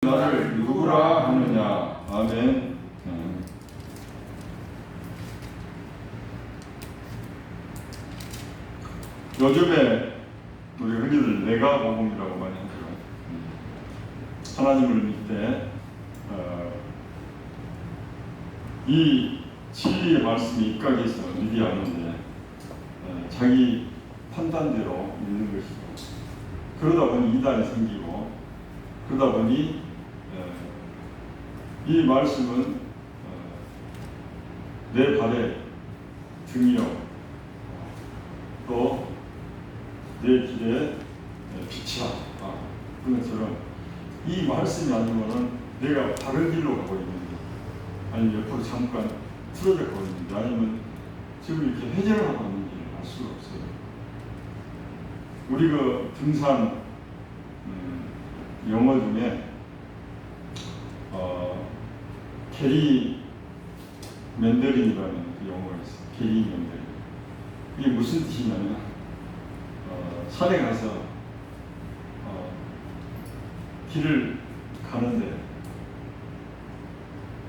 나를 누구라 하느냐. 아멘. 요즘에 우리 흔히들 내가 복음이라고 많이 하죠. 하나님을 믿되 이 진리의 말씀이 입각해서 믿어야 하는데 자기 판단대로 믿는 것이고, 그러다 보니 이단이 생기고, 그러다 보니 이 말씀은 내 발의 등이요 또 내 길의 빛이야. 그런 것처럼 이 말씀이 아니면은 내가 다른 길로 가고 있는데, 아니면 옆으로 잠깐 틀어져 가고 있는데, 아니면 지금 이렇게 회전을 하고 있는지 알 수가 없어요. 우리 그 등산 영어 중에 게리 맨더린이라는 그 영어가 있어요. 게리 맨더린. 이게 무슨 뜻이냐면 산에 가서 길을 가는데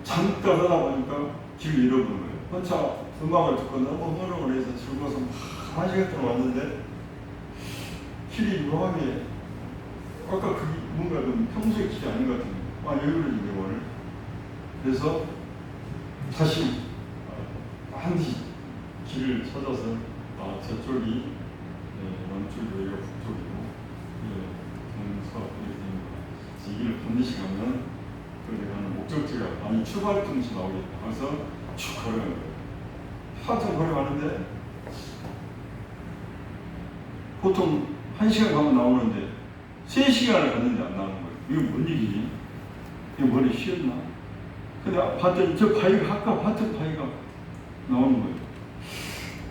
잠깐 하다 보니까 길을 잃어버린 거예요. 혼자 음악을 듣고 너무 흥얼흥얼 해서 즐거워서 한 시간 동안 왔는데 길이 묘하게 아까 그게 뭔가 좀 평소의 길이 아닌 것 같은데 왜 그러지 오늘. 그래서 다시 반드시 길을 찾아서 저쪽이 남쪽이고 여기가 북쪽이고 동서 이렇게 된 거야. 이 길을 반드시 가면 그런데 가는 목적지가 아니 출발점에서 나오겠다. 그래서 쭉 걸어가는 거예요. 한참 걸어가는데 보통 1시간 가면 나오는데 3시간을 갔는데 안 나오는 거예요. 이거 뭔 일이지? 이거 머리 쉬었나? 근데 봤더니 저 바위가 아까 봤던 바위가 나오는 거예요.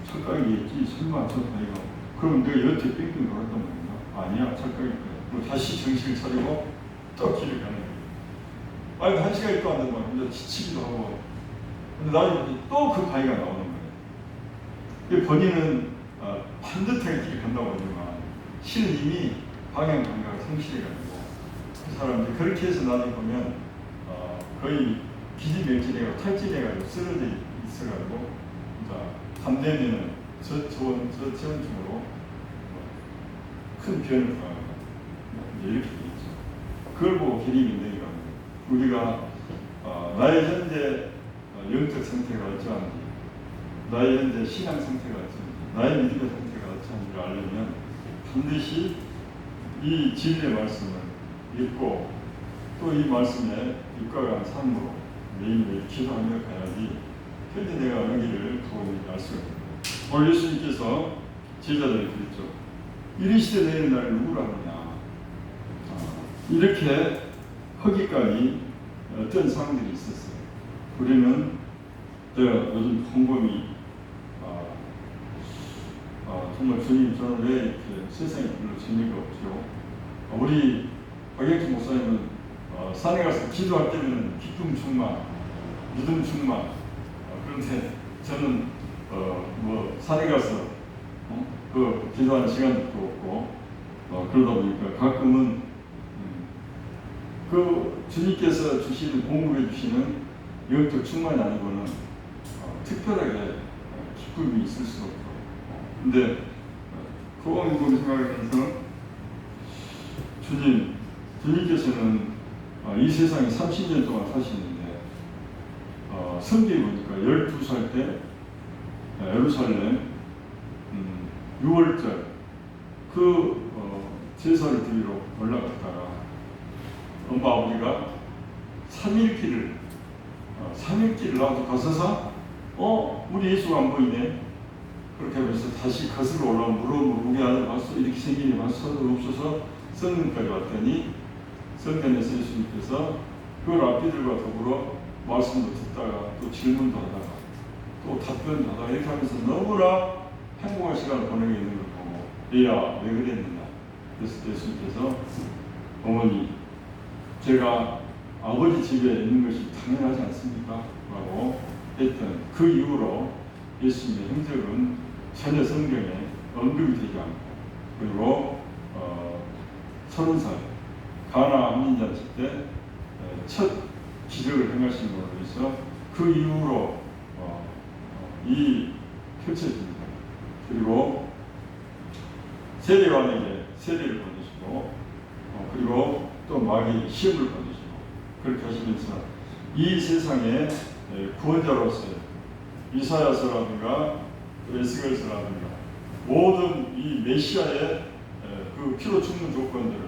착각이겠지. 설마 저 바위가. 그럼 내가 여태 뺑뺑 돌았단 말인가? 아니야, 착각일 거야. 다시 정신을 차리고 또 길을 가는 거예요. 아니 1시간이 또 안 된단 말이야. 혼자 지치기도 하고. 근데 나중에 또 그 바위가 나오는 거예요. 본인은 반듯하게 길을 간다고 하지만 실은 이미 방향 감각을 상실해가지고 그 사람들이 그렇게 해서 나중에 보면 거의 기지멸진해가지고 탈진해가지고 쓰러져 있어가지고 밤되면은 저체온증으로 큰 변을 당하고 이렇게 되겠죠. 그걸 보고 게리맨더린이라고 합니다. 우리가 나의 현재 영적 상태가 어떠한지, 나의 현재 신앙 상태가 어떠한지, 나의 믿음의 상태가 어떠한지를 알려면 반드시 이 진리의 말씀을 읽고 또 이 말씀에 입각한 삶으로 매일매일 기도하며 가야지 현재 내가 어느 길을 가고 있는지 알 수가 있습니다. 오늘 예수님께서 제자들에게 그랬죠. 이르시되 내일 날 누구라 하느냐. 이렇게 하기까지 어떤 상황들이 있었어요. 우리는 제가 요즘 곰곰이 정말 주님 저는 왜 이렇게 세상에 별로 재미가 없죠. 우리 박영진 목사님은 산에 가서 기도할 때는 기쁨 충만, 믿음 충만. 그런데 저는 산에 가서 그 기도하는 시간도 없고 그러다 보니까 가끔은 그 주님께서 주시는 공급해 주시는 영적 충만이 아니고는 특별하게 기쁨이 있을 수 없고. 근데 그거 생각을 해서 주님께서는 이 세상에 30년 동안 사시는데 성경에 보니까 12살 때 예루살렘 6월절 그 제사를 드리러 올라갔다가 엄마 아버지가 3일 길을 나도 가서서 우리 예수가 안 보이네. 그렇게 하면서 다시 거슬러 올라오면 물어 우리 아들 봤어? 이렇게 생기니 봤어? 없어서 성전까지 왔더니 성전에서 예수님께서 그 랍비들과 더불어 말씀도 듣다가 또 질문도 하다가 또 답변도 하다가 이렇게 하면서 너무나 행복한 시간을 보내고 있는 걸 보고 얘야 왜 그랬느냐. 그래서 예수님께서 어머니 제가 아버지 집에 있는 것이 당연하지 않습니까? 라고 했던 그 이후로 예수님의 행적은 전혀 성경에 언급이 되지 않고, 그리고 30살 가나 한인잔치 때 첫 기적을 행하신 걸로 해서 그 이후로 이 펼쳐집니다. 그리고 세례관에게 세례를 보내시고 그리고 또 마귀에게 시험을 보내시고 그렇게 하시면서 이 세상의 구원자로서 이사야서라든가 에스겔서라든가 모든 이 메시아의 그 피로 죽는 조건들을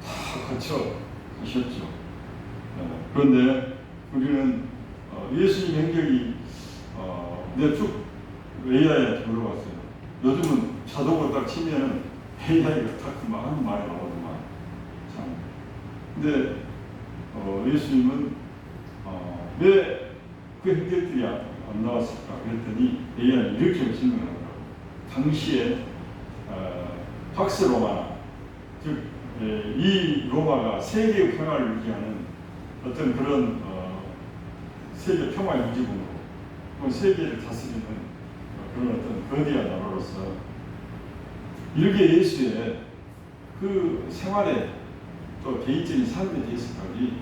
다 거쳐 가셨죠. 그런데 우리는 예수님 행적이 내가 쭉 AI한테 물어봤어요. 요즘은 자동으로 딱 치면 AI가 딱 많은 말이 나오더만. 참. 근데 예수님은 왜 그 행적들이 안 나왔을까? 그랬더니 AI는 이렇게 설명하더라고요. 당시에 팍스 로마나 즉 이 로마가 세계의 평화를 유지하는 어떤 그런 세계 평화 유지군으로 세계를 다스리는 그런 어떤 거대한 나라로서 이렇게 예수의 그 생활에 또 개인적인 삶에 대해서까지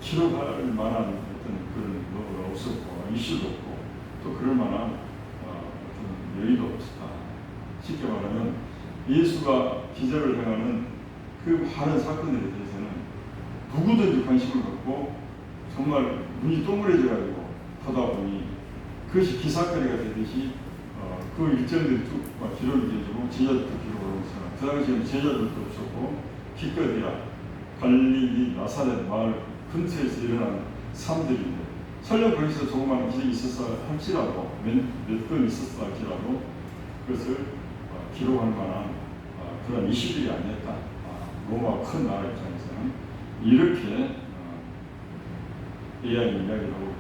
기록할 만한 어떤 그런 뭐가 없었고 이슈도 없고 또 그럴 만한 어떤 여유도 없었다. 쉽게 말하면 예수가 기적을 행하는 그 많은 사건들에 대해서는 누구든지 관심을 갖고 정말 눈이 동그래져가지고 보다 보니 그것이 기사거리가 되듯이 그 일정들이 쭉 기록이 되고 제자들도 기록을 하고 있어요. 그 당시에는 제자들도 없었고 기껏해야 갈릴리 나사렛 마을 근처에서 일어난 사람들인데 설령 거기서 조그마한 기적이 있었다 할지라도 몇 건 있었다 할지라도 그것을 기록할 만한 그런 이슈들이 아니었다. 로마 큰 나라 입장에서는 이렇게 AI 이야기를 하고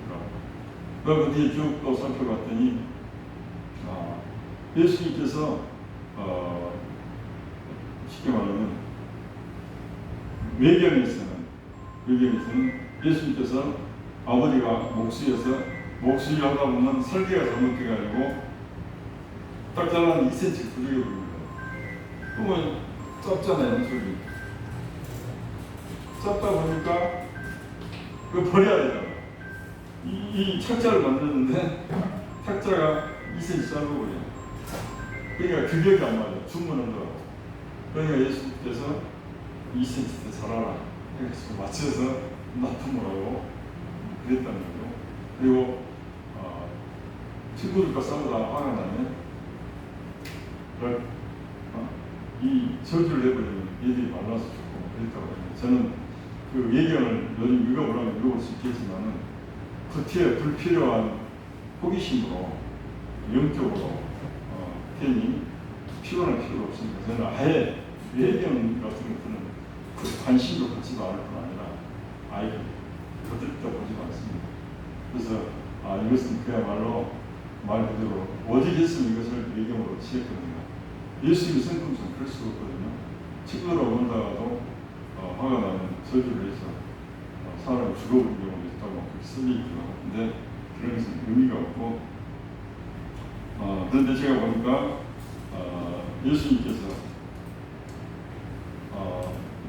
있더라고요. 그 뒤에 쭉 또 살펴봤더니 예수님께서 쉽게 말하면 외경에서는 예수님께서 아버지가 목수여서 목수일 하다 보면 설계가 잘못돼가지고 딱 잘라는 2cm 부족해 보입니다. 그러면 짧잖아요, 소리. 짧다 보니까 그거 버려야 되잖아. 이 착자를 만드는데 착자가 2cm 짧아버려. 그러니까 규격이 안 맞아. 중문한다고. 그러니까 예수님께서 2cm 때 잘하라. 그래서 맞춰서 납품을 하고 그랬다는 거죠. 그리고 친구들과 싸우다 화가 나면 이 저주를 해버리면 얘들이 말라서 죽고 그랬다고 해요. 저는 그 예견을 요즘 읽어보라면 읽어볼 수 있겠지만은 겉에 불필요한 호기심으로 영적으로 괜히 피곤할 필요가 없으니까 저는 아예 예견 같은 것들은 그 관심도 갖지도 않을 뿐 아니라 아예 거들떠 보지도 않습니다. 그래서 이것은 그야말로 말 그대로 오직 했으면 이것을 예견으로 취했거든요. 예수님이 성품상 그럴 수가 없거든요. 친구들하고 놀다가도 화가 나면 저주를 해서 사람이 죽어버린 경우도 있다고 그렇게 쓰이기도 하는데 그런 것은 의미가 없고 그런데 제가 보니까 예수님께서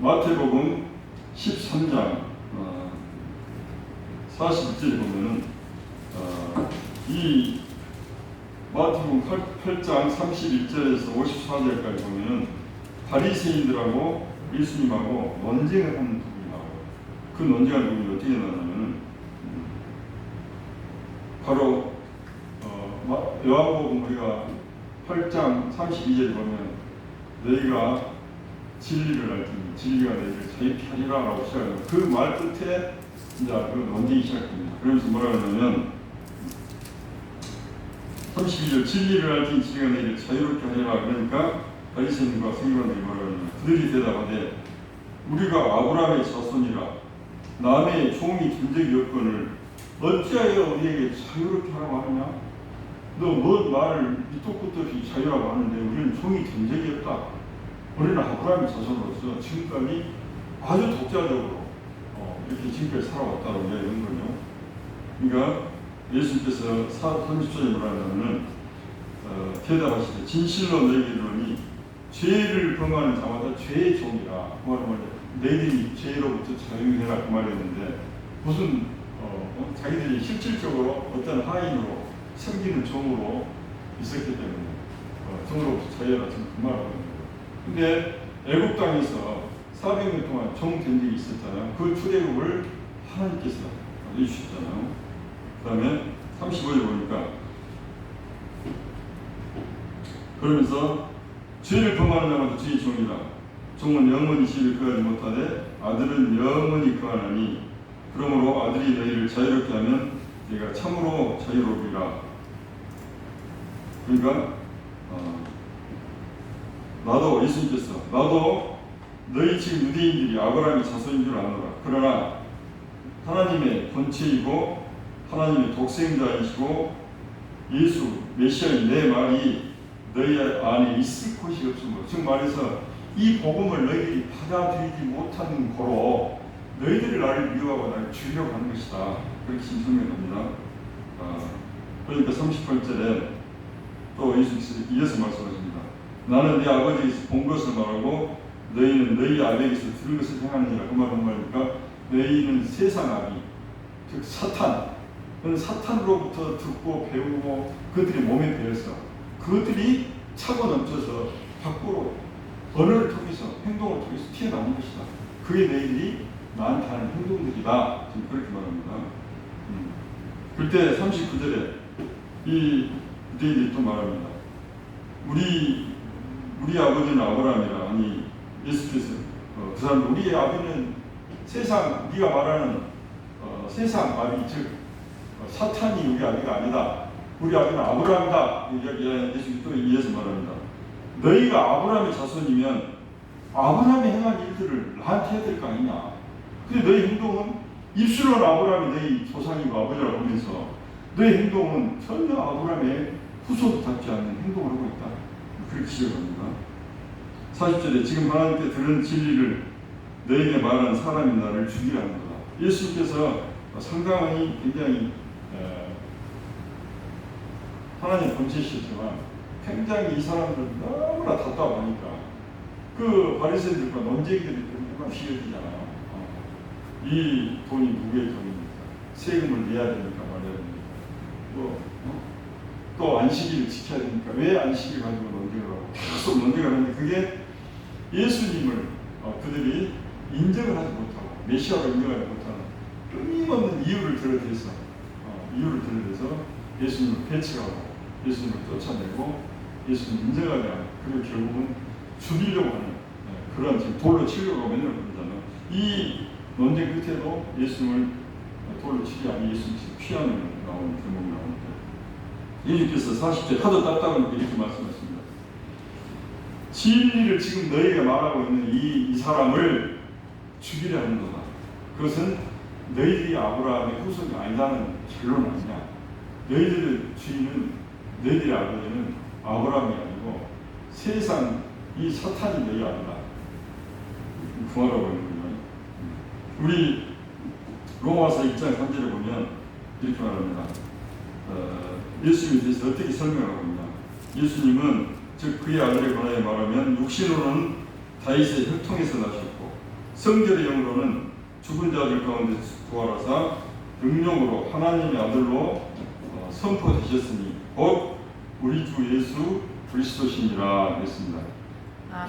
마태복음 13장 41절에 보면은 이 마태복음 8장 31절에서 54절까지 보면은 바리새인들하고 예수님하고 논쟁을 하는 부분이 나와요. 그 논쟁하는 부분이 어떻게 나오냐면은 바로 요한복음 우리가 8장 32절에 보면 너희가 진리를 알지니 진리가 너희를 자유케 하리라라고 시작해요. 그 말 끝에 이제 그 논쟁이 시작됩니다. 그러면서 뭐라 그러냐면 32절 진리를 알지니 진리가 너희를 자유롭게 하리라. 그러니까 바리새인과 서기관들이 뭐라 그러냐면 그들이 대답하되 우리가 아브라함의 자손이라 남의 종이 된 적이 없거늘 어찌하여 우리에게 자유롭게 하라고 하느냐? 너 뭔 말을 밑도 끝도 없이 자유라고 하는데 우리는 종이 된 적이 없다. 우리는 아브라함의 자손으로서 지금까지 아주 독자적으로 이렇게 지금까지 살아왔다고 이야기하는 거죠. 그러니까 예수님께서 30절에 뭐라 하냐면은 대답하시되 진실로 너희에게 이르노니 죄를 범하는 자마다 죄의 종이라. 그 말은 너희들이 죄로부터 자유해라 그 말이었는데 무슨 자기들이 실질적으로 어떤 하인으로 섬기는 종으로 있었기 때문에 종으로 자유라 지금 그 말을 하는 거예요. 근데 애국 땅에서 400년 동안 종 된 적이 있었잖아요. 그 출애굽을 하나님께서 해주셨잖아요. 그 다음에 35절 보니까 그러면서 죄를 범하는 자마다 주의 종이라. 종은 영원히 시를 거하지 못하되 아들은 영원히 거하나니 그러므로 아들이 너희를 자유롭게 하면 네가 참으로 자유로우리라. 그러니까 나도 예수님께서 나도 너희 지금 유대인들이 아브라함의 자손인 줄 아노라. 그러나 하나님의 본체이고 하나님의 독생자이시고 예수 메시아인 내 말이 너희 안에 있을 곳이 없으므로, 즉 말해서 이 복음을 너희들이 받아들이지 못하는 거로 너희들이 나를 미워하고 나를 죽이려고 하는 것이다. 그렇게 설명합니다. 그러니까 38절에 또 예수께서 이어서 말씀하십니다. 나는 네 아버지에게서 본 것을 말하고 너희는 너희 아버지에게서 들은 것을 행하느니라. 그 말은 말입니까? 너희는 세상 아비, 즉 사탄, 그는 사탄으로부터 듣고 배우고 그들이 몸에 배어서 그들이 차고 넘쳐서 밖으로 언어를 통해서 행동을 통해서 튀어나오는 것이다. 그게 너희들이 나한테 하는 행동들이다. 지금 그렇게 말합니다. 그때 39절에 이 유대인들이 또 말합니다. 우리 아버지는 아브라함이라. 아니 예수께서 그 사람 우리의 아비는 세상 네가 말하는 세상 아비 즉 사탄이 우리 아비가 아니다. 우리 아비는 아브라함이다. 예수께서 또 이어서 말합니다. 너희가 아브라함의 자손이면 아브라함이 행한 일들을 나한테 해야 될 거 아니냐. 근데 너희 행동은 입술로는 아브라함이 너희 조상이고 아버지라고 하면서 너희 행동은 전혀 아브라함의 후손도 닮지 않는 행동을 하고 있다. 그렇게 지적합니다. 40절에 지금 하나님께 들은 진리를 너희에게 말하는 사람이 나를 죽이라는 거다. 예수님께서 상당히 굉장히 하나님의 본체시지만 굉장히 이 사람들은 너무나 답답하니까 그 바리새인들과 논쟁들이 얼마나 싫어지잖아요. 이 돈이 누구의 돈입니까? 세금을 내야 됩니까? 말해야 됩니까? 또 안식일을 지켜야 됩니까? 왜 안식일 가지고 논쟁을 하고 계속 논쟁을 하는데 그게 예수님을 그들이 인정을 하지 못하고 메시아로 인정하지 못하는 끊임없는 이유를 들어대서 예수님을 배척하고 예수님을 쫓아내고 예수님을 인정하지 않고 그리고 결국은 죽이려고 하는 그런 지금 돌로 치려고 맨날 그러잖아요. 이 논쟁 끝에도 예수님을 돌로 치지 않고 예수님을 피하는 나오는 대목이 나옵니다. 예수님께서 40절 하도 답답하니까 이렇게 말씀하십니다. 진리를 지금 너희가 말하고 있는 이 사람을 죽이려 하는 거다. 그것은 너희들이 아브라함의 후손이 아니라는 결론 아니냐. 너희들의 주인은 너희들의 아버지는 아브라함이 아니고 세상 이 사탄이 너희 아니다. 구하라고 하는 거예요. 우리 로마서 1장 3절에 보면 이렇게 말합니다. 예수님에 대해서 어떻게 설명하고 있냐. 예수님은 즉 그의 아들에 관하여 말하면 육신으로는 다윗의 혈통에서 나셨고 성결의 영으로는 죽은 자들 가운데 부활하사 능력으로 하나님의 아들로 선포되셨으니 곧 우리 주 예수 그리스도시니라 했습니다.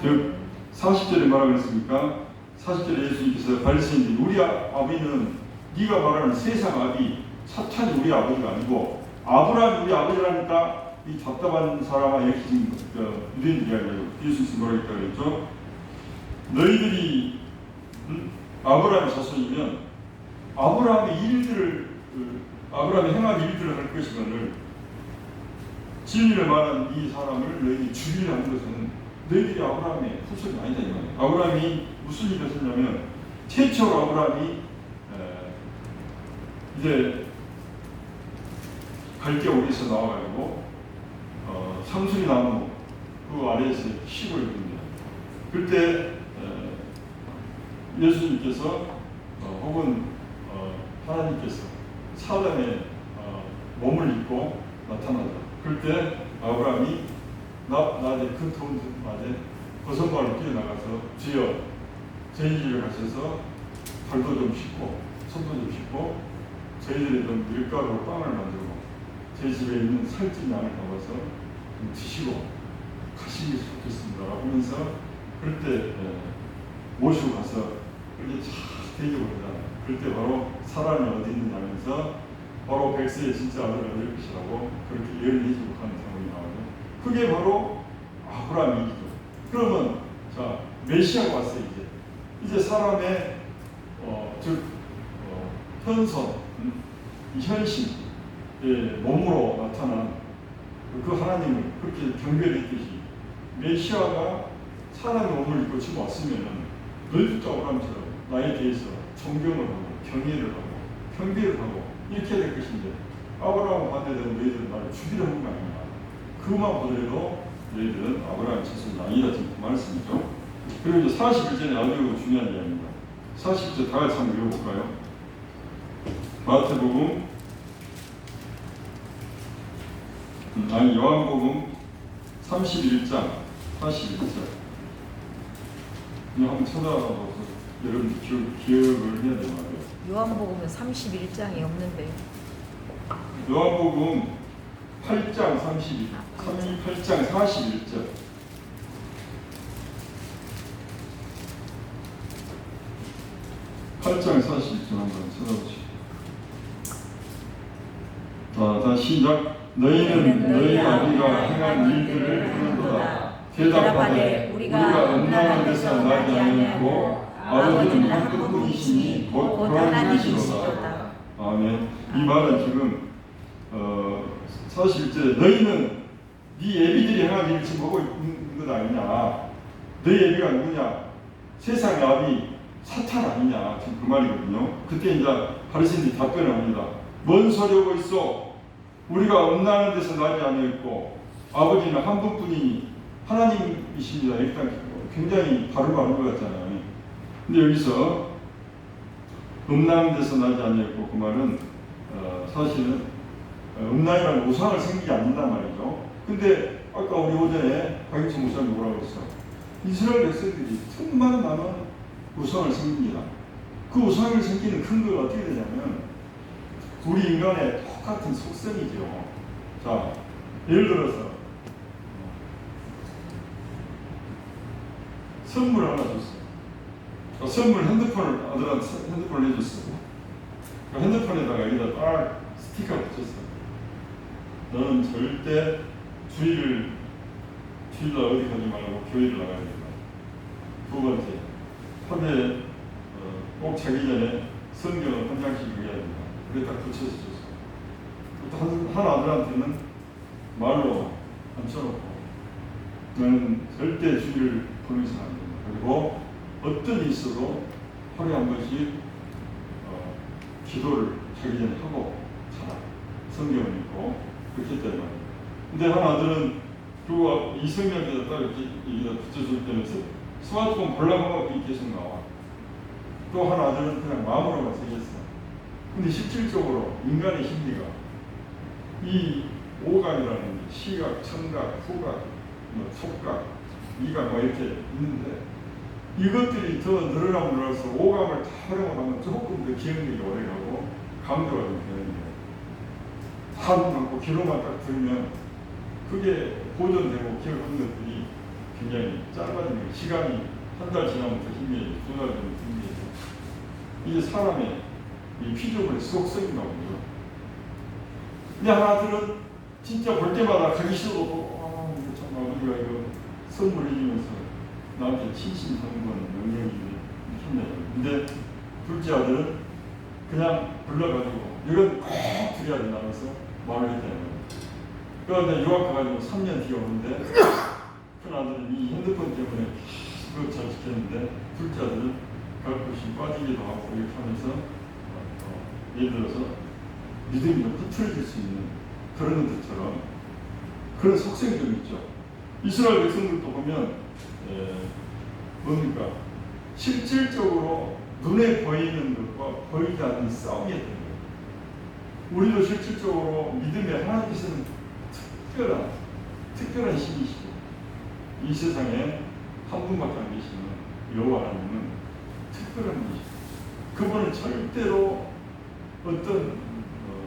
즉 40절에 말하고 있으니까 40절에 예수님께서 바리새인들이 우리 아비는 네가 말하는 세상 아비 사탄이 우리 아버지가 아니고 아브라함이 우리 아버지라니까 이 답답한 사람아 이렇게 지금 유대인들이 이야기하고 예수님께서 뭐라고 했다고 그랬죠? 너희들이 아브라함의 자손이면 아브라함의 일들을 아브라함이 행한 일들을 할 것이거늘 진리를 말한 이 사람을 너희들이 죽이라는 것은 너희들이 아브라함의 후손이 아니다 이 말이에요. 아브라함이 무슨 일을 했냐면 최초로 아브라함이 이제 갈대옥에서 나와가지고 상수리 나무 그 아래에서 쉬고 있는데 그때 예수님께서 혹은 하나님께서 사람의 몸을 입고 나타나다. 그때 아브라함이 낮에 그 더운 낮에 버선발로 뛰어나가서 주여 저희 집에 가셔서 발도 좀 씻고 손도 좀 씻고 가지고 저희들이 좀 밀가루로 빵을 만들고 저희 집에 있는 살찐 양을 담아서 좀 드시고 가시기 좋겠습니다 하면서 그럴 때 모시고 가서 그렇게 쫙 대기보다 그럴 때 바로 사람이 어디 있느냐 하면서 바로 백세의 진짜 아들을 얻을 것이라고 그렇게 예언을 해주고 하는 상황이 나오죠. 그게 바로 아브라함의 일이죠. 그러면 자 메시아가 왔어요. 이제 사람의 현선, 이 현실의 몸으로 나타난 그 하나님을 그렇게 경배했듯이 메시아가 사람의 몸을 입고 지금 왔으면은 너희도 아브라함처럼 나에 대해서 존경을 하고 경외를 하고 경배를 하고 이렇게 될 것인데 아브라함 반대되면 너희들은 나를 죽이려 하는 거 아니냐. 그만 보더라도 너희들은 아브라함의 자손이 아니다. 지금 그 말씀이죠. 그리고 이제 41절에 아주 중요한 이야기입니다. 40절 다 같이 한번 읽어볼까요? 마태복음 요한복음 31장 41절 한번 찾아봐서 여러분 기억을 해야 되는 말이에요. 요한복음은 31장이 없는데 요한복음 8장 8장 41절 8장 41절 한번 찾아보시죠. 자, 시작. 너희는 너희가 우리가 행한 일들을 보는도다. 대답하되 우리가 음란한 데서 나지 아니하고 아버지는 한 분이시니 곧 하나님이시로다. 아멘. 이 말은 지금 41절에 너희는 네 예비들이 행한 일을 지금 보고 있는 것 아니냐. 너희 예비가 누구냐. 세상의 아비 사탄 아니냐. 지금 그 말이거든요. 그때 이제 바리새인들이 답변을 합니다. 뭔 소리 하고 있어? 우리가 음란한 데서 나지 아니했고 아버지는 한 분뿐이니 하나님이십니다. 일단 굉장히 바로바로 것 같잖아요. 근데 여기서 음란한 데서 나지 아니했고 그 말은 사실은 음란이라는 우상을 생기지 않는단 말이죠. 근데 아까 우리 오전에 박익천 목사님 뭐라고 했어? 이스라엘 백성들이 틈만 나면 우상을 생깁니다. 그 우상을 생기는 근거가 어떻게 되냐면 우리 인간의 똑같은 속성이죠. 자, 예를 들어서 선물 하나 줬어. 선물 핸드폰을 아들한테 핸드폰을 해줬어. 그 핸드폰에다가 여기다 딱 스티커 붙였어. 너는 절대 주일날 어디 가지 말고 교회를 나가야 된다. 두 번째, 하루에 꼭 자기 전에 성경을 한 장씩 읽어야 된다. 그래 딱 붙여서 줬어. 또 한 아들한테는 말로 앉혀놓고 너는 절대 주일을 보는 이상 안 된다. 그리고 어떤 일이 있어도 하루에 한 번씩 기도를 자기 전에 하고 자라. 성경을 읽고 그렇게 했단 말이에요. 근데 한 아들은 그리고 이 성경에다 딱 이렇게 여기다 붙여줄 때는 스마트폰 보려고 하고 계속 나와. 또 한 아들은 그냥 마음으로만 새겼어. 근데 실질적으로 인간의 심리가 이 오감이라는 시각, 청각, 후각, 촉각, 미각 이렇게 있는데 이것들이 더 늘어나면 늘어서 오감을 다 활용하면 조금 더 기억력이 오래가고 강조가 좀 되는 거예요. 다 눈 귀로만 딱 들으면 그게 보존되고 기억하는 것들이 굉장히 짧아지는 거예요. 시간이 한 달 지나면 더 희미해지고 두 달 되면 희미해지고 이게 사람의 이 피조물의 속성인가 보죠. 근데 하나들은 진짜 볼 때마다 가기 싫어도 참 아버지가 이거 선물해 주면서 나한테 친신하는 건 명령이 힘내요. 근데 둘째 아들은 그냥 불러가지고 이건 꼭 드려야 된다면서 말을 했대요. 그런데 유학 가가지고 3년 뒤에 오는데 큰 아들은 이 핸드폰 때문에 그걸 잘 지켰는데 둘째 아들은 가끔씩 빠지기도 하고 이렇게 하면서 예를 들어서 믿음이 좀 흐트러질 수 있는 그런 것들처럼 그런 속성이 좀 있죠. 이스라엘 백성들도 보면 뭡니까? 실질적으로 눈에 보이는 것과 보이지 않는 싸움이 되는 거예요. 우리도 실질적으로 믿음에 하나님께서는 특별한 신이시고 이 세상에 한 분밖에 안 계시는 여호와 하나님은 특별한 분이시고 그분은 절대로 어떤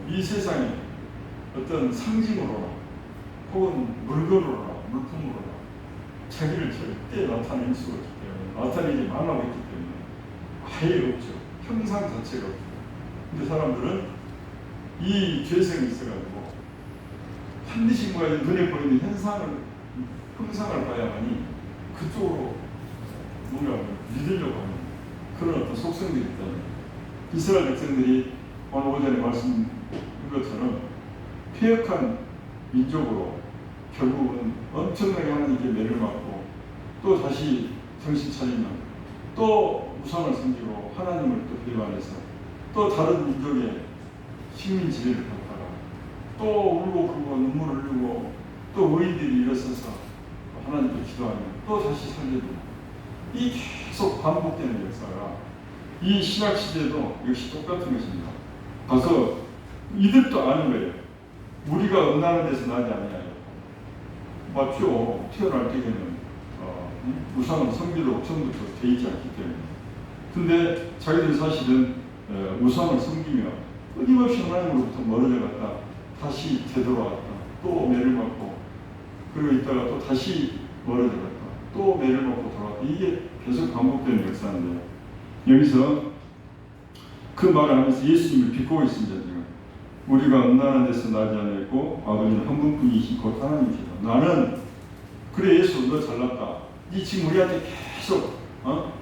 이 세상에 어떤 상징으로나 혹은 물건으로나 물품으로나 자기를 절대 나타낼 수가 없기 때문에, 나타내지 말라고 했기 때문에 아예 없죠. 형상 자체가 없죠. 근데 사람들은 이 죄성이 있어가지고 반드시 뭔가 눈에 보이는 형상을 봐야만이 그쪽으로 뭔가 믿으려고 하는 그런 어떤 속성들이 있다는 이스라엘 백성들이 오늘 오전에 말씀드린 것처럼 폐역한 민족으로 결국은 엄청나게 하나님께 매를 맞고 또 다시 정신 차리면 또 우상을 섬기고 하나님을 또 배반해서 또 다른 민족의 식민 지배를 받다가 또 울고 긁고 눈물을 흘리고 또 의인들이 일어서서 하나님께 기도하면 또 다시 살려주고 이 계속 반복되는 역사가 이 신약 시대도 역시 똑같은 것입니다. 가서 이들도 아는 거예요. 우리가 음란한 데서 나지 않느냐. 맞죠. 태어날 때에는 우상은 섬기도록 처음부터 돼 있지 않기 때문에. 근데 자기들 사실은 우상을 섬기며 끊임없이 하나님으로부터 멀어져 갔다 다시 되돌아왔다. 또 매를 받고 그리고 있다가 또 다시 멀어져 갔다. 또 매를 받고 돌아왔다. 이게 계속 반복되는 역사인데 여기서 그 말을 하면서 예수님을 비꼬고 있습니다. 지금 우리가 음란한 데서 나지 않았고 아버지는 한 분뿐이시 곧 하나님이시다. 나는 그래 예수 너 잘났다. 이 지금 우리한테 계속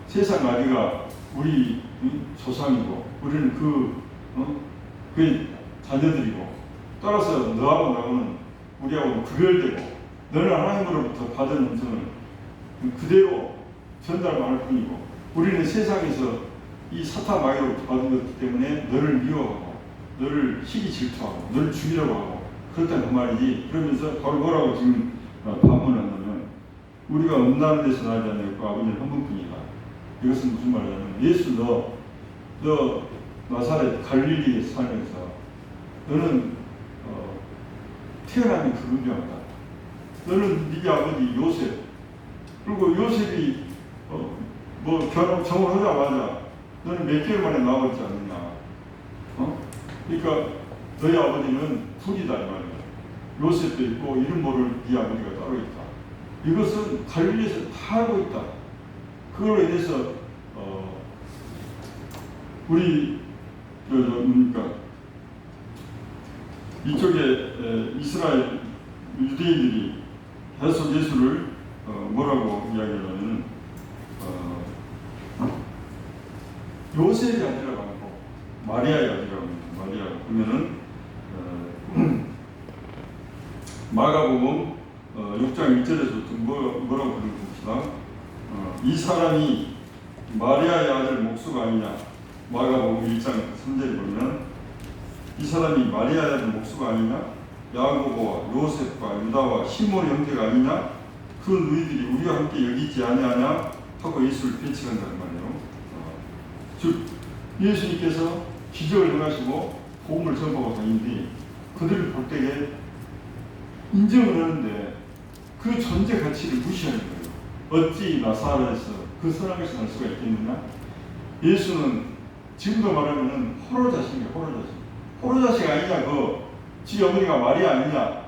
세상 아기가 우리 조상이고 우리는 그 자녀들이고 따라서 너하고 나하고는 우리하고는 구별되고 너는 하나님으로부터 받은 음성을 그대로 전달만 할 뿐이고 우리는 세상에서 이 사탄 마귀로부터 받은 것이기 때문에 너를 미워하고 너를 시기 질투하고 너를 죽이려고 하고 그렇다는 그 말이지. 그러면서 바로 뭐라고 지금 반문하냐면 우리가 음란한 데서 나지 않았고 아버지는 한 분뿐이다. 이것은 무슨 말이냐면 예수 너 나사렛 갈릴리 산에서 너는 태어남이 불분명하다. 너는 네게 아버지 요셉 그리고 요셉이 뭐 정혼하자마자 너는 몇 개월 만에 나오지 않느냐. 그러니까 너희 아버지는 둘이다 이 말이야. 요셉도 있고 이름 모를 네 아버지가 따로 있다. 이것은 갈릴리에서 다 알고 있다. 그걸로 인해서 우리 그러니까 이쪽에 이스라엘 유대인들이 계속 예수를 뭐라고 이야기하냐면 요셉이 아니라고 하고 마리아의 아니라고 합니다. 마리아 보면은 마가복음 6장 1절에서부터 뭐라고 부르는 봅시다. 이 사람이 마리아의 아들 목수가 아니냐. 마가복음 1장 3절에 보면 이 사람이 마리아의 아들 목수가 아니냐. 야고보와 요셉과 유다와 시몬의 형제가 아니냐. 그 너희들이 우리와 함께 여기 있지 아니하냐 하고 예수를 배척한다는 말이에요. 즉 예수님께서 기적을 행하시고 복음을 전하고 다니는데 그들을 볼 때에 인정을 하는데 그 존재 가치를 무시하는 거예요. 어찌 나사렛에서 그 선악에서 날 수가 있겠느냐? 예수는 지금도 말하면은 호로자식이에요. 호로자식 아니냐? 지 어머니가 마리아 아니냐?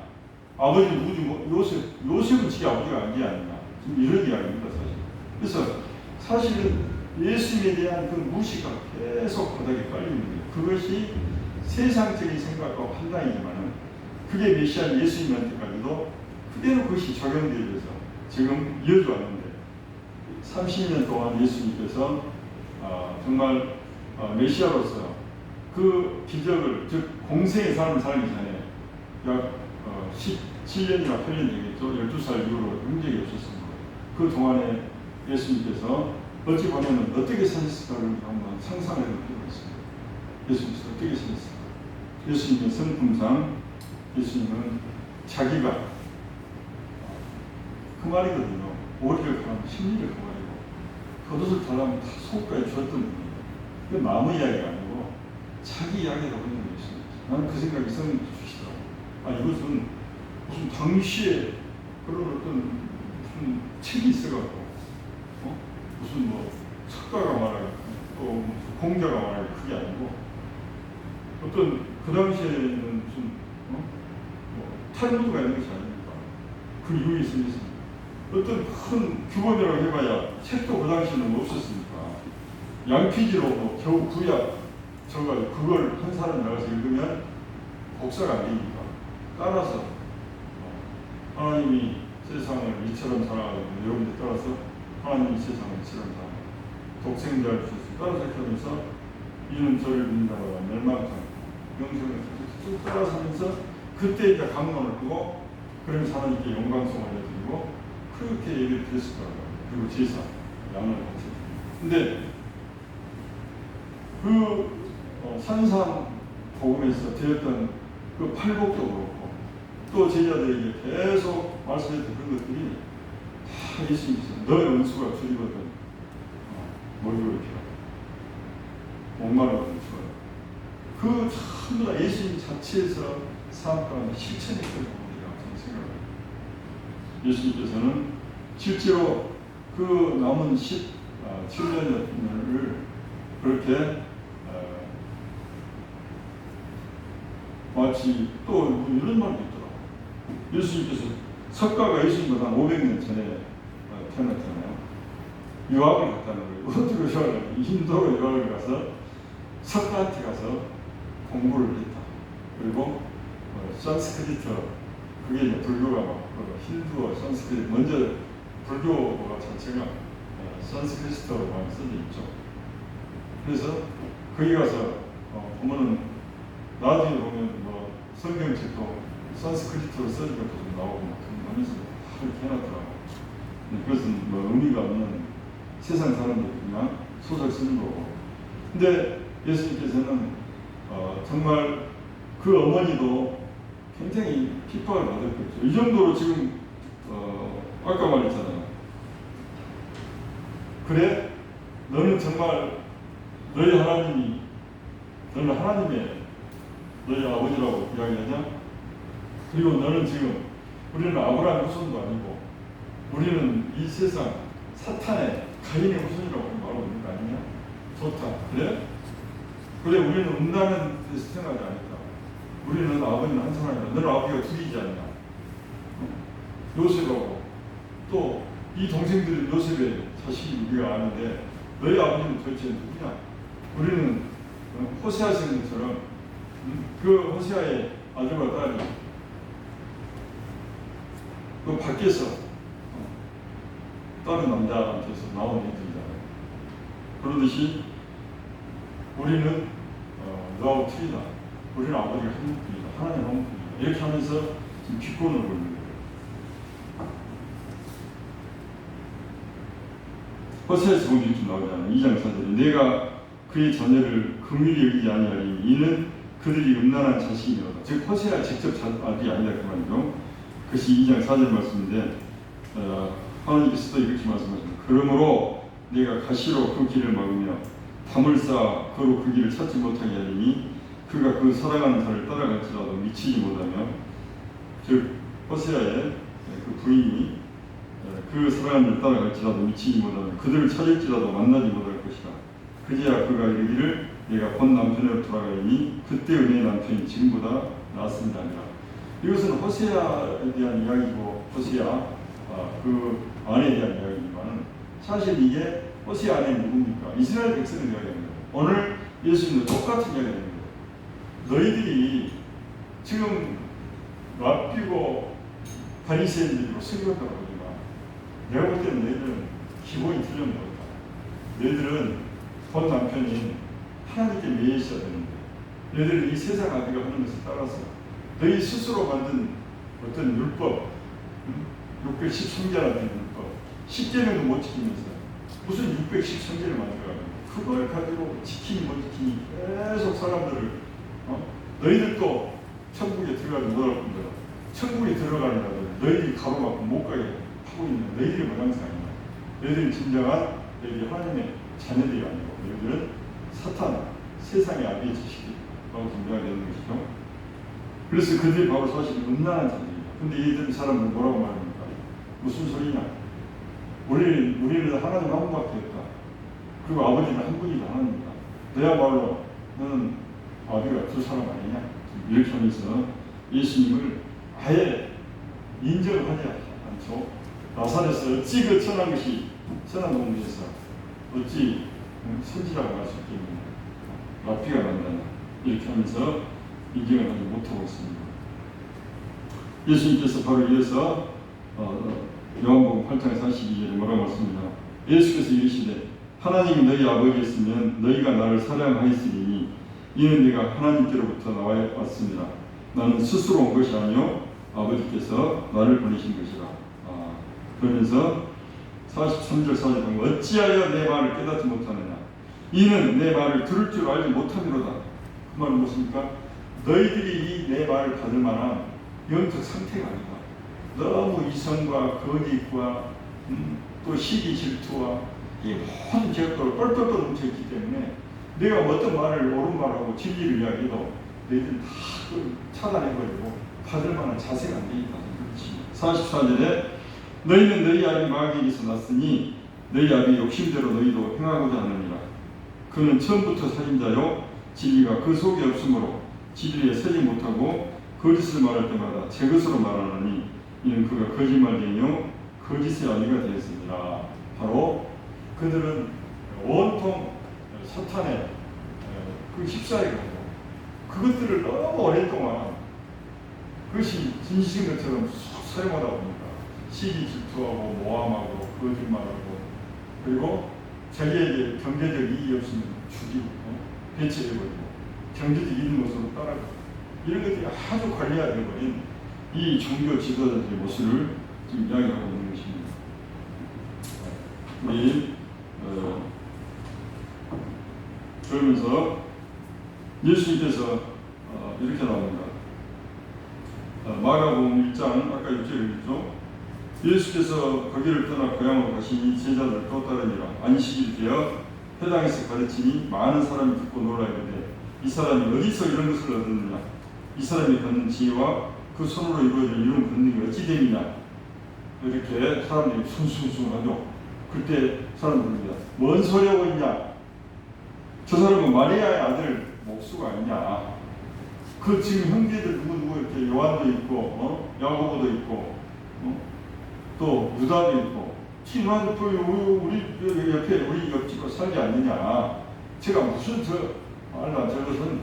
아버지는 누구지? 요셉은 지 아버지가 아니냐? 지금 이런 이야기입니다, 사실. 그래서 사실은 예수님에 대한 그 무시가 계속 바닥에 깔리는 거예요. 그것이 세상적인 생각과 판단이지만은 그게 메시아 예수님한테까지도 그대로 그것이 적용되어서 지금 이어져 왔는데 30년 동안 예수님께서 정말 메시아로서 그 기적을 즉 공생의 삶을 살기 전에 약 17년이나 8년 되겠죠. 12살 이후로 한 적이 없었습니다. 그 동안에 예수님께서 어찌 보면 어떻게 사셨을까를 한번 상상해 볼 필요가 있습니다. 예수님께서 어떻게 사셨을까? 예수님의 성품상 예수님은 자기가 그 말이거든요. 오리를 가면 심리를 가가지고 겉옷을 달라면 다 속까지 주었던 분이에요. 그 남의 이야기가 아니고 자기 이야기라고 하는 것입니다. 나는 그 생각이 성령께서 주시더라고요. 이것은 무슨 당시에 그런 어떤 무슨 책이 있어가지고 무슨 뭐 석가가 말하고 또 공자가 말하고 그게 아니고 어떤 그 당시에는 무슨 탈무드가 있는 것이 아닙니까? 그 이후에 생겼습니다. 어떤 큰 규범이라고 해봐야 책도 그 당시에는 없었으니까 양피지로 뭐 겨우 구약 저가 그걸 한 사람 나가서 읽으면 복사가 안 되니까 따라서 하나님이 세상을 이처럼 사랑하고 여러분들 따라서 하나님이 세상을 이처럼 사랑하고 독생자를 주셨으니 따라서 이렇게 하면서 이는 저를 믿는다고 멸망하고 영생을 쭉 따라서 하면서 그때 이제 강론을 끄고 그러면서 하나님께 영광성을 드리고 그렇게 얘기를 드렸을 거라고. 그리고 제사 양을 같이. 근데 그 산상 복음에서 되었던 그 팔복도 그렇고 또 제자들에게 계속 말씀했던 그런 것들이 다 예수님께서 너의 원수가 줄이거든 머리를 이렇게 목마르거든 그 전부 다 예수님 자체에서 삶 가운데 실천했던 부분이라고 저는 생각합니다. 예수님께서는 실제로 그 남은 17년을 그렇게 마치 또 이런 말도 있더라고요. 예수님께서 석가가 예수님보다 한 500년 전에 태어났잖아요. 유학을 갔다는 거예요. 어떻게 유학을 인도로 유학을 가서 석가한테 가서 공부를 했다. 그리고 산스크리트 그게 이제 불교가 막 힌두어 산스크리트 먼저 불교가 자체가 산스크리트어로 많이 써져 있죠. 그래서 거기 가서 보면은 나중에 보면 뭐 성경책도 산스크리트어로 써진 것도 좀 나오고 막 하면서 이렇게 해놨더라고. 그것은 뭐 의미가 없는 세상 사람들이 그냥 소설 쓰는 거고. 근데 예수님께서는 정말 그 어머니도 굉장히 핍박을 받았겠죠. 이 정도로 지금 아까 말했잖아요. 그래? 너는 정말 너희 하나님이 너는 하나님의 너희 아버지라고 이야기하냐? 그리고 너는 지금 우리는 아브라함의 후손도 아니고 우리는 이 세상 사탄의 가인의 후손이라고 말하고 있는 거 아니냐? 좋다. 그래? 그래 우리는 음란한 데서 태어나지 않았다. 우리는 아버지는 한 사람이다. 너는 아버지가 둘이지 않냐? 요셉하고 또 이 동생들 요셉의 자식이 우리가 아는데 너희 아버지는 도대체 누구냐? 우리는 호세아 선생님처럼 그 호세아의 아들과 딸이 그 밖에서 다른 남자한테서 나온 애들이잖아요. 그러듯이 우리는 너하고 틀리다. 우리는 아버지가 한 분이다. 하나님 한 분이다. 이렇게 하면서 지금 기권을 걸는 거예요. 호세아에서 보면 이렇게 나오잖아요. 2장 4절에 내가 그의 자녀를 긍휼히 여기지 아니하리니 이는 그들이 음란한 자식이로다. 즉 호세아가 직접 아들이 아니다 그 말이죠. 그것이 2장 4절 말씀인데 하나님께서도 이렇게 말씀하십니다. 그러므로 내가 가시로 그 길을 막으며 담을 쌓아 그로 그 길을 찾지 못하게 하리니 그가 그 사랑하는 자를 따라갈지라도 미치지 못하며 즉 호세아의 그 부인이 그 사랑하는 자를 따라갈지라도 미치지 못하며 그들을 찾을지라도 만나지 못할 것이다. 그제야 그가 이르기를 내가 본 남편으로 돌아가니 그때 은혜의 남편이 지금보다 나았습니다. 이것은 호세아에 대한 이야기고 호세아 그 아내에 대한 이야기지만 사실 이게 호세아 아내는 누굽니까? 이스라엘 백성을 이야기합니다. 오늘 예수님도 똑같은 이야기입니다. 너희들이 지금 랍비고 바리새인들이고 승격하고 보지만 내가 볼 때는 너희들은 기본이 틀린 것 같다. 너희들은 본 남편이 하나님께 매여 있어야 되는데 너희들은 이 세상 아비가 하는 것을 따라서 너희 스스로 만든 어떤 율법 613개라는 율법 10개명도 못 지키면서 무슨 613개를 만들어가지고 그걸 가지고 지키니 못 지키니 계속 사람들을 너희들도 천국에 들어가지 못할 뿐더러 천국에 들어가려고 너희들이 가로막고 못 가게 하고 있는 너희들이 모양새 아니야. 너희들은 진정한 너희들이 하나님의 자녀들이 아니고 너희들은 사탄 세상의 아비의 자식이라고 분명하게 되는 것이죠. 그래서 그들이 바로 사실 음란한 자들이에요. 근데 이 사람들은 뭐라고 말합니까? 무슨 소리냐? 우리는 하나님 한 분밖에 없다. 그리고 아버지는 한 분이다 하나님이다. 너야말로 너는 아비가 두 사람 아니냐 이렇게 하면서 예수님을 아예 인정하지 않죠. 나사렛에서 어찌 그 천한 것이 천한 동네에서 어찌 선지라고 할 수 있겠느냐 라피가 난다냐 이렇게 하면서 인정을 하지 못하고 있습니다. 예수님께서 바로 이어서 요한복음 8장 42절에 뭐라고 했습니다. 예수께서 이르시되 하나님이 너희 아버지였으면 너희가 나를 사랑하였으니 이는 내가 하나님께로부터 나와 왔습니다. 나는 스스로 온 것이 아니요 아버지께서 나를 보내신 것이라. 그러면서 43절 4절 보면 어찌하여 내 말을 깨닫지 못하느냐 이는 내 말을 들을 줄 알지 못함이로다. 그 말은 무엇입니까? 너희들이 이 내 말을 받을 만한 영적 상태가 아니다. 너무 이성과 거짓과 또 시기 질투와 이 모든 죄악으로 똘똘똘 뭉쳐있기 때문에 내가 어떤 말을 옳은 말하고 진리를 이야기해도 너희들은 다 차단해버리고 받을 만한 자세가 안 되겠다. 44절에 너희는 너희 아비 마귀에게서 났으니 너희 아비 욕심대로 너희도 행하고자 하느니라. 그는 처음부터 살인자요 진리가 그 속에 없으므로 진리에 서지 못하고 거짓을 말할 때마다 제 것으로 말하느니 이는 그가 거짓말쟁이요 거짓의 아비가 되었습니다. 바로 그들은 온통 사탄의 그 휩싸여 가지고 그것들을 너무 오랜 동안 그것이 진실인 것처럼 사용하다 보니까 시기 질투하고 모함하고 거짓말하고 그리고 자기에게 경제적 이익이 없으면 죽이고 배치해버리고 경제적 이익 모습으로 따라가고 이런 것들이 아주 관리화되어버린 이 종교 지도자들의 모습을 지금 이야기하고 있는 것입니다. 우리 그러면서 예수님께서 이렇게 나옵니다. 마가복음 1장 아까 6절에 있죠. 예수께서 거기를 떠나 고향으로 가시니 제자들 또 따르니라. 안식일 되어 회당에서 가르치니 많은 사람이 듣고 놀라 이르되 이 사람이 어디서 이런 것을 얻었느냐 이 사람이 갖는 지혜와 그 손으로 이루어진 이런 권능이 어찌 됨이냐 이렇게 사람들이 순순순하죠. 그때 사람들입니다. 뭔 소리 하고 있냐 저 사람은 마리아의 아들 목수가 아니냐 그 지금 형제들 누구 이렇게 요한도 있고 야고보도 있고 또 유다도 있고 친한 우리 옆에 우리 옆집에 살지 않느냐 제가 무슨 저것은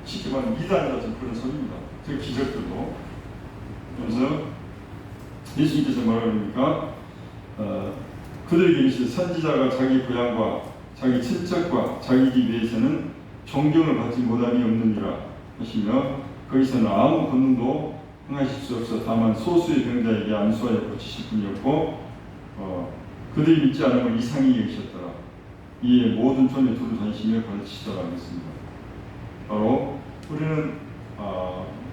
쉽게 말하면 이단이다 그런 소리입니다. 저 기적들도 그래서 예수님께서 뭐라 그럽니까? 그들에게 이르시되 선지자가 자기 고향과 자기 친척과 자기 집에서는 존경을 받지 못함이 없느니라 하시며 거기서는 아무 권능도 행하실 수 없어 다만 소수의 병자에게 안수하여 고치실 뿐이었고 그들이 믿지 않으면 이상히 여기셨더라. 이에 모든 존에 두루 다니시며 가르치시더라 하겠습니다. 바로 우리는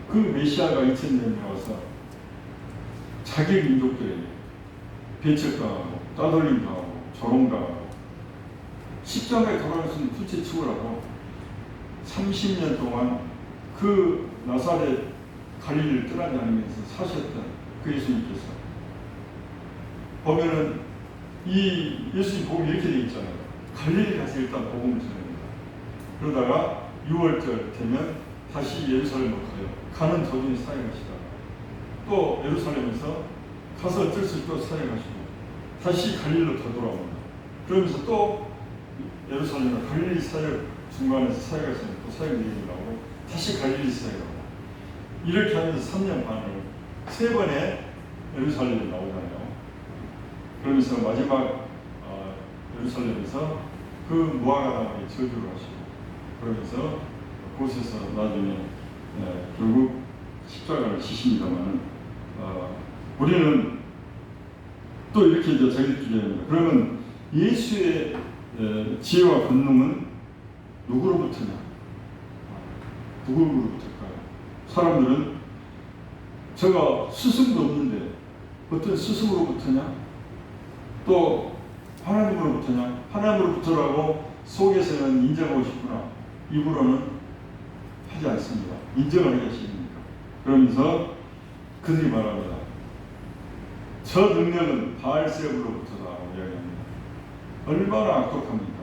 그 메시아가 2000년에 와서 자기 민족들에게 배척당하고 따돌림당하고 조롱당하고 십자가에 돌아갈 수 있는 부채축을 하고 30년 동안 그 나사렛 갈릴리를 떠나지 않으면서 사셨던 그 예수님께서 보면은 이 예수님 복음이 이렇게 되어 있잖아요. 갈릴리 가서 일단 복음을 전합니다. 그러다가 6월절 되면 다시 예루살렘으로 가요. 가는 도중에 사역하시다가 또 예루살렘에서 가서 어쩔 수 없이 또 사역하시고 다시 갈릴리로 되돌아옵니다. 그러면서 또 예루살렘과 갈릴리 사역 중간에서 사역하시면 또 사역 얘기가 나오고 다시 갈릴리 사역하고 이렇게 하면서 3년 반을 3번의 예루살렘에 나오잖아요. 그러면서 마지막 예루살렘에서 그 무화과나무에 저주를 하시고 그러면서 그곳에서 나중에 결국 십자가를 지십니다만 우리는 또 이렇게 이제 자기들끼리 합니다. 그러면 예수의 지혜와 권능은 누구로부터냐? 누구로부터일까요? 사람들은 제가 스승도 없는데 어떤 스승으로부터냐? 또 하나님으로부터냐? 하나님으로부터라고 속에서는 인정하고 싶구나. 입으로는 하지 않습니다. 인정을 하기 싫습니까? 그러면서 그들이 말합니다. 저 능력은 바알세불로부터다라고 이야기합니다. 얼마나 악독합니까?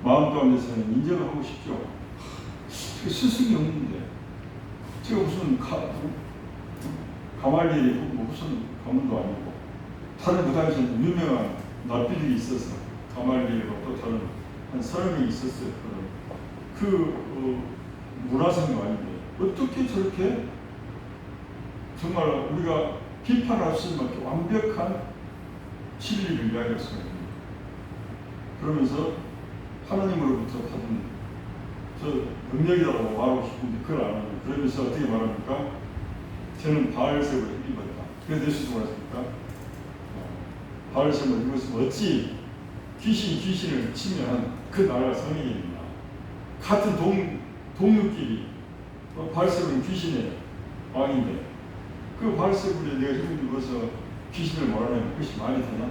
마음 가운데서는 인정을 하고 싶죠. 스승이 없는데 제가 무슨 가말리엘이 뭐 무슨 가문도 아니고 다른 그 당시에 유명한 납비들이 있어서 가말리엘과 또 다른 한 30명이 있었어요. 문화생도 아닌데 어떻게 저렇게 정말 우리가 비판할 수 있는 만큼 완벽한 진리를 이야기할 수가 있습니다. 그러면서 하나님으로부터 받은 저 능력이라고 말하고 싶은데 그걸 안 하고 그러면서 어떻게 말합니까? 저는 바알세바를 입었다. 그래서 예수님이 뭐랬습니까? 바알세바를 입었으면 어찌 귀신을 치면 그 나라가 성행이냐. 같은 동료끼리 바알세바는 귀신의 왕인데 그 바알세바에 내가 힘을 입어서 귀신을 몰아내면 그것이 말이 되나?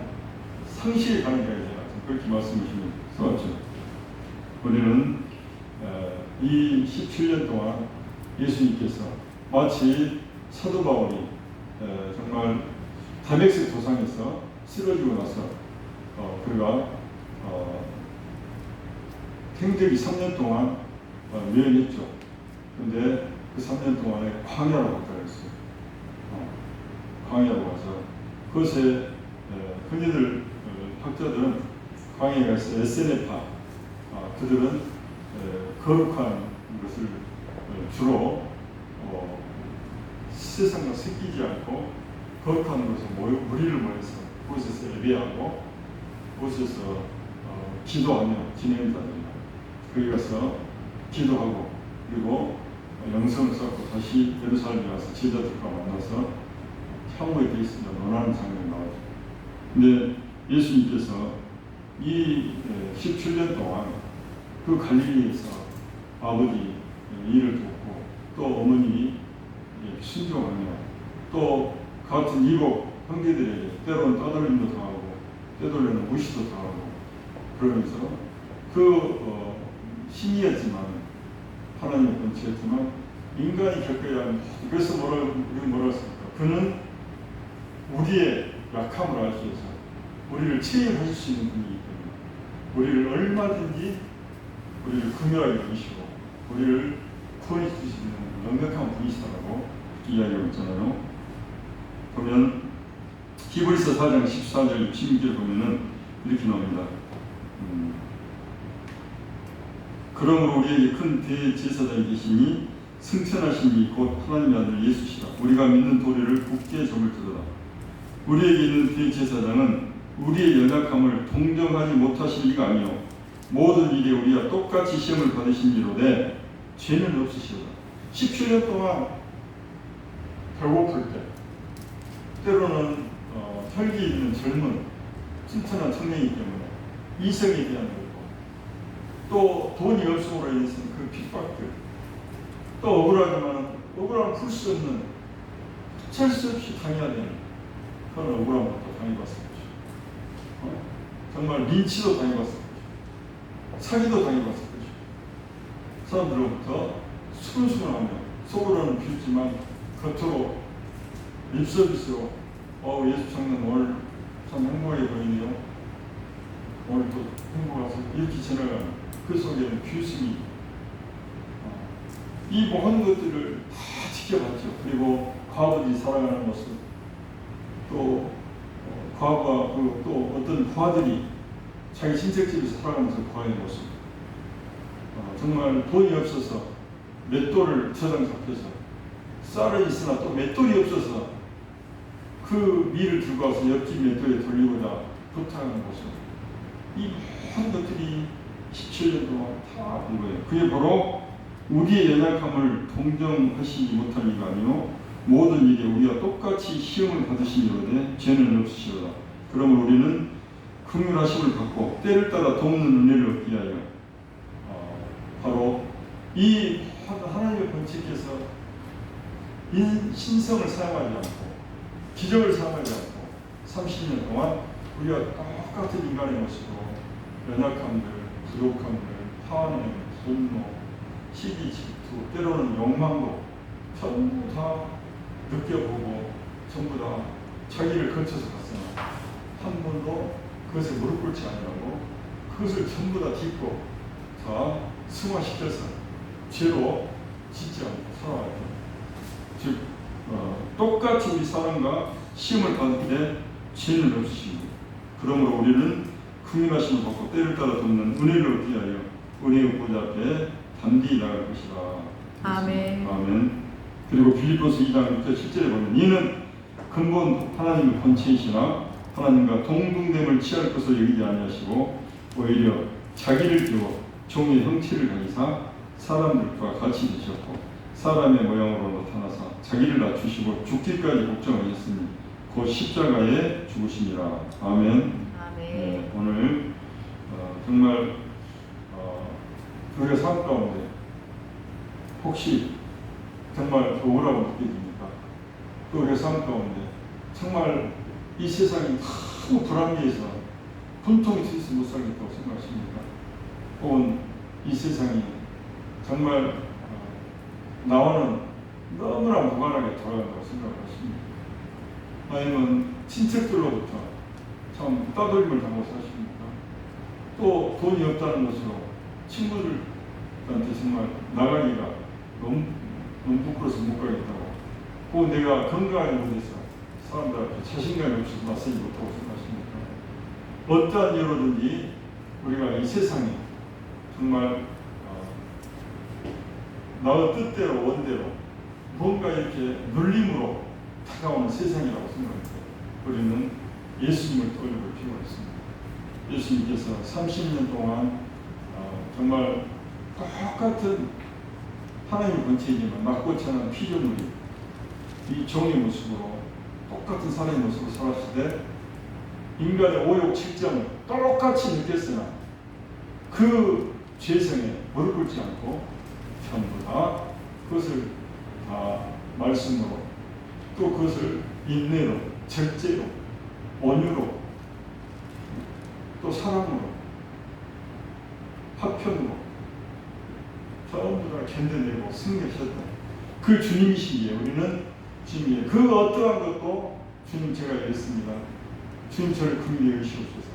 상실에 가는 게 아니라 그렇게 말씀하시면 수고하죠. 우리는 이 17년 동안 예수님께서 마치 사도 바울이 정말 다메섹 도상에서 쓰러지고 나서 그가 행적이 3년 동안 묘연했죠. 그런데 그 3년 동안에 광야로 갔다 했어요. 광야로 가서 그것에 흔히들 학자들은 광야에 가서 에세네파 그들은 거룩한 것을 주로 세상과 섞이지 않고 거룩한 것을 무리를 모여서 그곳에서 예배하고 그곳에서 기도하며 지내는 자들이다. 거기 가서 기도하고 그리고 영성을 쌓고 다시 예루살렘에 가서 제자들과 만나서 향후에 되어 있습니다. 논하는 장면이 나오죠. 근데 예수님께서 이 17년 동안 그 갈릴리에서 아버지 일을 돕고 또 어머님이 순종하며 또 같은 이복 형제들에게 때로는 따돌림도 당하고 때돌리는 무시도 당하고 그러면서 신이었지만 하나님의 권치였지만 인간이 겪어야 하는 그래서 뭐라 했습니까? 그는 우리의 약함을 알기 위해서 우리를 체험하실 수 있는 분이기 때문에 우리를 얼마든지 우리를 긍휼하게 여기시고 우리를 구원해 주시는 명백한 분이시다라고 이야기하고 있잖아요. 보면 히브리서 4장 14절 16절을 보면은 이렇게 나옵니다. 그러므로 우리에게 큰 대제사장이 계시니 승천하신 이 곧 하나님의 아들 예수시라. 우리가 믿는 도리를 굳게 저물뜨더라. 우리에게 있는 대제사장은 우리의 연약함을 동정하지 못하실 리가 아니요 모든 일에 우리와 똑같이 시험을 받으신 이로되 죄는 없으시오다. 17년 동안 배고플 때 때로는 혈기 있는 젊은 튼튼한 청년이기 때문에 이성에 대한 것도 또 돈이 없음으로 인해서 그 핍박들 또 억울함을 풀 수 없는 철수 없이 당해야 되는 그런 억울함을 또 당해봤을 것이고 정말 린치도 당해봤을 것이고 사기도 당해봤을 것이고 사람들로부터 수근수근하며 속으로는 비웃지만 겉으로 립서비스로 예수 장로는 오늘 참 행복해 보이네요. 오늘 또 행복하서 이렇게 지나가는 그 속에는 비웃음이 이 모든 것들을 다 지켜봤죠. 그리고 과부들이 살아가는 모습 또 과부와 또 어떤 부하들이 자기 친척집에서 살아가면서 구하는 모습 정말 돈이 없어서 맷돌을 저당 잡혀서 쌀은 있으나 또 맷돌이 없어서 그 밀을 들고 와서 옆집 맷돌에 돌리고자 부탁하는 모습 이 모든 것들이 17년 동안 다 본 거예요. 그게 바로 우리의 연약함을 동정하시지 못할 이가 아니요 모든 일에 우리와 똑같이 시험을 받으시려되 죄는 없으시로다. 그러므로 우리는 긍휼하심을 받고 때를 따라 돕는 은혜를 얻기 위하여 바로 이 하나님의 본체께서 신성을 사용하지 않고 기적을 사용하지 않고 30년 동안 우리가 똑같은 인간의 모습으로 연약함들, 부족함들, 화내, 분노, 시기, 질투, 때로는 욕망도 전부 다 느껴보고 전부 다 자기를 거쳐서 갔으나 한 번도 그것에 무릎 꿇지 아니하고 그것을 전부 다 딛고 다 승화시켜서 죄로 짓지 않고 살아가죠. 즉 똑같이 우리 사람과 시험을 받는데 죄는 없으십니다. 그러므로 우리는 긍휼하심을 받고 때를 따라 돕는 은혜를 얻기 위하여 은혜의 보좌 앞에 담대히 나갈 것이다. 아멘. 아멘. 그리고 빌립보서 2장 6절 7절에 보면 이는 근본 하나님의 본체이시나 하나님과 동등됨을 취할 것을 여기지 아니하시고 오히려 자기를 비워 종의 형체를 가지사 사람들과 같이 되셨고 사람의 모양으로 나타나사 자기를 낮추시고 죽기까지 복종하셨으니 곧 십자가에 죽으시니라. 아멘. 아멘. 네, 오늘 정말 우리가 삶 가운데 혹시 정말 억울하고 느껴집니까? 또 우리가 삶 가운데 정말 이 세상이 너무 불합리해서 분통이 터져서 못 살겠다고 생각하십니까? 혹은 이 세상이 정말 나와는 너무나 무관하게 돌아간다고 생각하십니까? 아니면 친척들로부터 참 따돌림을 당하고 사십니까? 또 돈이 없다는 것으로 친구들한테 정말 나가기가 너무 부끄러워서 못 가겠다고, 혹은 내가 건강하지 못해서 사람들 앞에 자신감이 없어서 나서지 못하고 생각하십니까? 어떠한 이유로든지 우리가 이 세상에 정말 나의 뜻대로 원대로 뭔가 이렇게 눌림으로 다가오는 세상이라고 생각합니다. 우리는 예수님을 떠올릴 필요가 있습니다. 예수님께서 30년 동안 정말 똑같은 하나님의 본체이지만 낙고천한 피조물이 이 종의 모습으로 똑같은 사람의 모습으로 살았을 때 인간의 오욕 칠점을 똑같이 느꼈으나 그 죄성에 무릎 꿇지 않고 전부 다 그것을 다 말씀으로 또 그것을 인내로 절제로 온유로 또 사랑으로 화평으로 전부 다 견뎌내고 승리하셨다. 그 주님이시기에 우리는 주님의 그 어떠한 것도 주님 제가 이랬습니다. 주님 저를 긍휼히 여기시옵소서.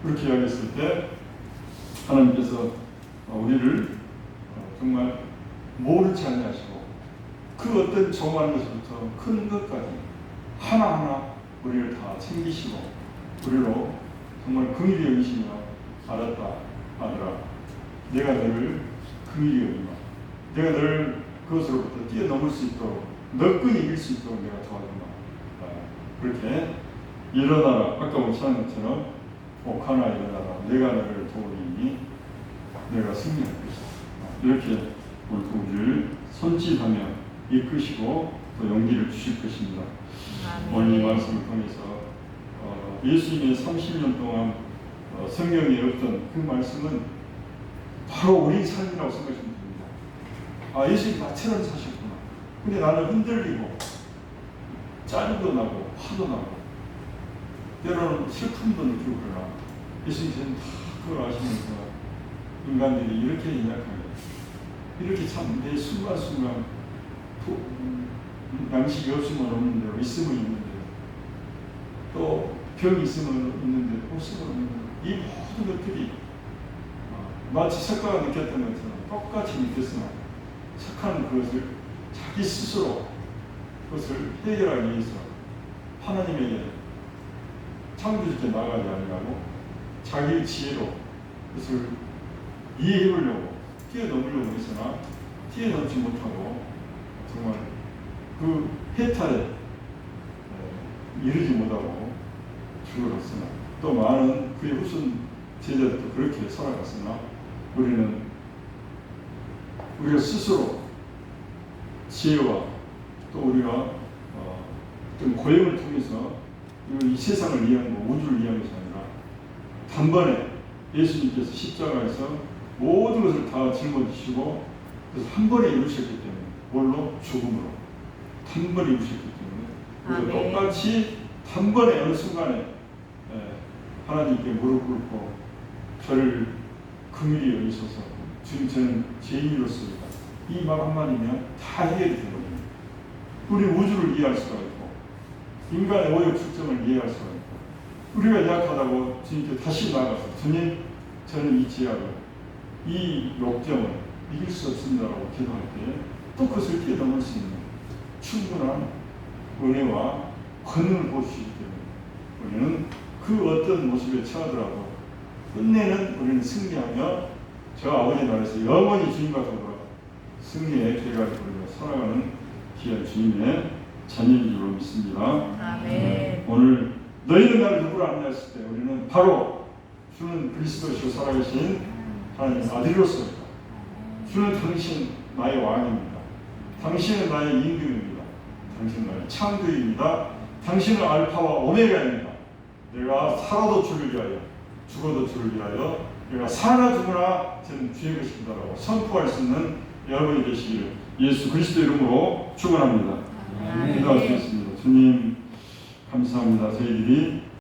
그렇게 이야기했을 때 하나님께서 우리를 정말 모르지 아니하시고 그 어떤 정한 것부터 큰 것까지 하나하나 우리를 다 챙기시고 우리로 정말 긍휼히 여기시며 알았다 아들아 내가 너를 긍휼히 여기마 내가 너를 그것으로부터 뛰어넘을 수 있도록 너끈히 이길 수 있도록 내가 도와주마. 그렇게 일어나라. 아까 우리 하는 것처럼 옥하나 일어나라. 내가 너를 도우리니 내가 승리할 것이다. 이렇게 우리를 손짓하며 이끄시고 또 용기를 주실 것입니다. 오늘 이 말씀을 통해서 예수님의 30년 동안 성경에 없던 그 말씀은 바로 우리 삶이라고 생각하시면 됩니다. 아, 예수님 나처럼 사셨구나. 근데 나는 흔들리고 짜증도 나고 화도 나고 때로는 슬픔도 느끼고 그러나 예수님께서는 다 그걸 아시면서 인간들이 이렇게 연약하게 이렇게 참 내 순간순간 양식이 없으면 없는 대로 있으면 있는 대로 또 병이 있으면 있는 대로 없으면 없는 대로 이 모든 것들이 마치 석가가 느꼈던 것처럼 똑같이 느꼈으나 석가는 그것을 자기 스스로 그것을 해결하기 위해서 하나님에게 창조주께 나가지 아니하고 자기의 지혜로 그것을 이해해보려고 뛰어넘으려고 했으나 뛰어넘지 못하고 정말 그 해탈에 이르지 못하고 죽어갔으나 또 많은 그의 후손 제자들도 그렇게 살아갔으나 우리가 스스로 지혜와 또 우리가 좀 고행을 통해서 이 세상을 이해하는 거, 우주를 이해하는 것이 아니라 단번에 예수님께서 십자가에서 모든 것을 다 짊어지시고 그래서 한 번에 이루셨기 때문에 뭘로? 죽음으로 단번에 이루셨기 때문에 우리가 똑같이 단번에 어느 순간에 하나님께 무릎 꿇고 저를 긍휼히 여기소서 주님 저는 죄인이로서이다 이 말 한마디면 다 해결이 되거든요. 우리 우주를 이해할 수가 있고 인간의 오욕 축정을 이해할 수가 있고 우리가 약하다고 주님께 다시 나가서 주님 저는 이 죄악을 이 욕정을 이길 수 없습니다라고 기도할 때 또 그것을 뛰어넘을 수 있는 충분한 은혜와 권능을 보시기 때문에 우리는 그 어떤 모습에 처하더라도 끝내는 우리는 승리하며 저 아버지 나라에서 영원히 주님과 더불어 승리의 계가를 부르며 살아가는 귀한 주님의 자녀인 줄 믿습니다. 아멘. 오늘 너희는 나를 누구로 안내했을 때 우리는 바로 주는 그리스도시고 살아계신 하나님의 아들로서입니다. 주는 당신 나의 왕입니다. 당신은 나의 임금입니다. 당신은 나의 창조입니다. 당신은 알파와 오메가입니다. 내가 살아도 주를 위하여 죽어도 주를 위하여 내가 사나 죽으나 저는 주의 것입니다라고 선포할 수 있는 여러분이 되시기를 예수 그리스도 이름으로 축원합니다. 기도하시겠습니다. 주님 감사합니다. 저희들이